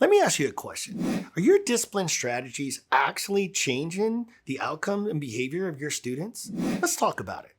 Let me ask you a question. Are your discipline strategies actually changing the outcome and behavior of your students? Let's talk about it.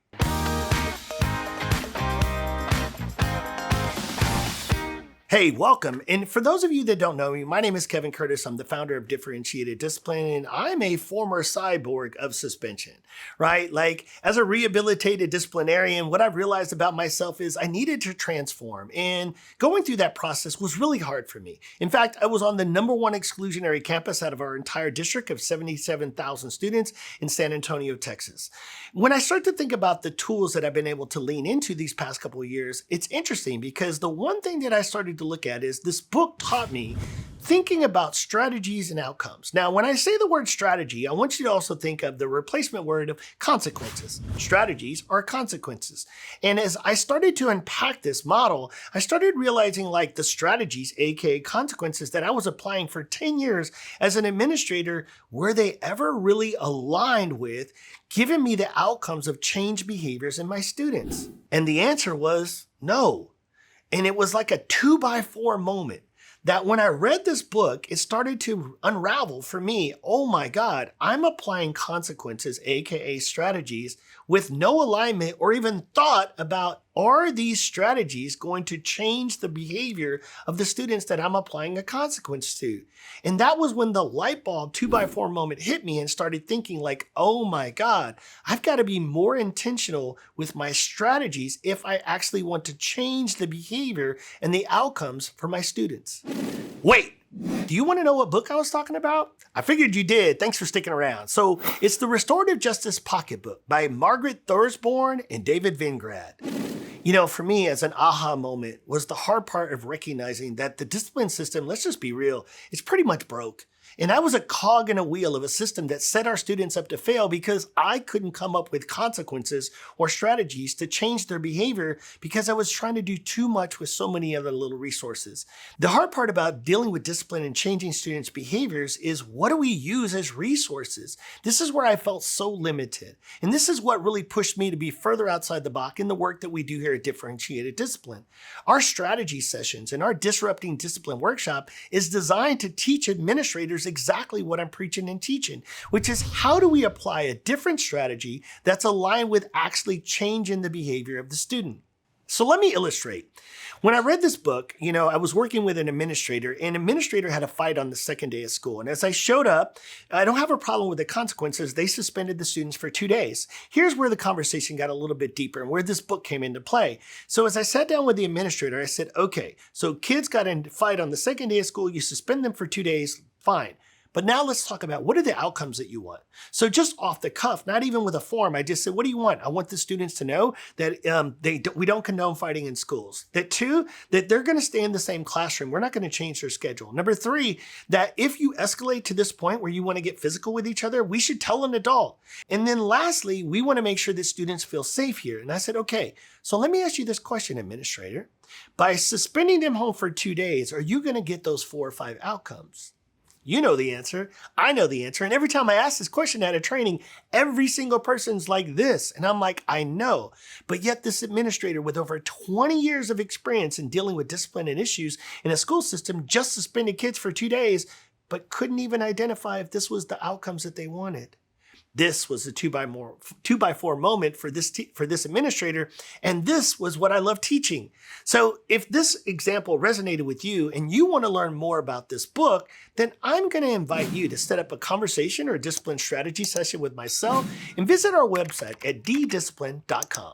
Hey, welcome. And for those of you that don't know me, my name is Kevin Curtis. I'm the founder of Differentiated Discipline, and I'm a former cyborg of suspension, right? Like, as a rehabilitated disciplinarian, what I've realized about myself is I needed to transform, and going through that process was really hard for me. In fact, I was on the #1 exclusionary campus out of our entire district of 77,000 students in San Antonio, Texas. When I start to think about the tools that I've been able to lean into these past couple of years, it's interesting because the one thing that I started to look at is this book taught me thinking about strategies and outcomes. Now, when I say the word strategy, I want you to also think of the replacement word of consequences. Strategies are consequences. And as I started to unpack this model, I started realizing like the strategies, aka consequences, that I was applying for 10 years as an administrator, were they ever really aligned with giving me the outcomes of change behaviors in my students? And the answer was no. And it was like a 2x4 moment that when I read this book, it started to unravel for me. Oh my God, I'm applying consequences, aka strategies, with no alignment or even thought about, are these strategies going to change the behavior of the students that I'm applying a consequence to? And that was when the light bulb 2x4 moment hit me and started thinking like, oh my God, I've got to be more intentional with my strategies if I actually want to change the behavior and the outcomes for my students. Wait, do you want to know what book I was talking about? I figured you did. Thanks for sticking around. So it's the Restorative Justice Pocketbook by Margaret Thursborn and David Vinograd. You know, for me, as an aha moment was the hard part of recognizing that the discipline system, let's just be real, it's pretty much broke. And I was a cog in a wheel of a system that set our students up to fail because I couldn't come up with consequences or strategies to change their behavior because I was trying to do too much with so many other little resources. The hard part about dealing with discipline and changing students' behaviors is, what do we use as resources? This is where I felt so limited. And this is what really pushed me to be further outside the box in the work that we do here at Differentiated Discipline. Our strategy sessions and our Disrupting Discipline workshop is designed to teach administrators exactly what I'm preaching and teaching, which is how do we apply a different strategy that's aligned with actually changing the behavior of the student. So let me illustrate. When I read this book, I was working with an administrator, and an administrator had a fight on the second day of school. And as I showed up, I don't have a problem with the consequences. They suspended the students for 2 days. Here's where the conversation got a little bit deeper and where this book came into play. So as I sat down with the administrator, I said, okay, so kids got in a fight on the second day of school. You suspend them for 2 days, fine. But now let's talk about what are the outcomes that you want. So just off the cuff, not even with a form, I just said, what do you want? I want the students to know that we don't condone fighting in schools. That 2, that they're going to stay in the same classroom. We're not going to change their schedule. Number 3, that if you escalate to this point where you want to get physical with each other, we should tell an adult. And then lastly, we want to make sure that students feel safe here. And I said, okay, so let me ask you this question, administrator. By suspending them home for 2 days, are you going to get those 4 or 5 outcomes? You know the answer. I know the answer. And every time I ask this question at a training, every single person's like this. And I'm like, I know. But yet this administrator with over 20 years of experience in dealing with discipline and issues in a school system just suspended kids for 2 days, but couldn't even identify if this was the outcomes that they wanted. This was a 2x4 moment for this administrator, and this was what I love teaching. So if this example resonated with you and you want to learn more about this book, then I'm going to invite you to set up a conversation or a discipline strategy session with myself and visit our website at ddiscipline.com.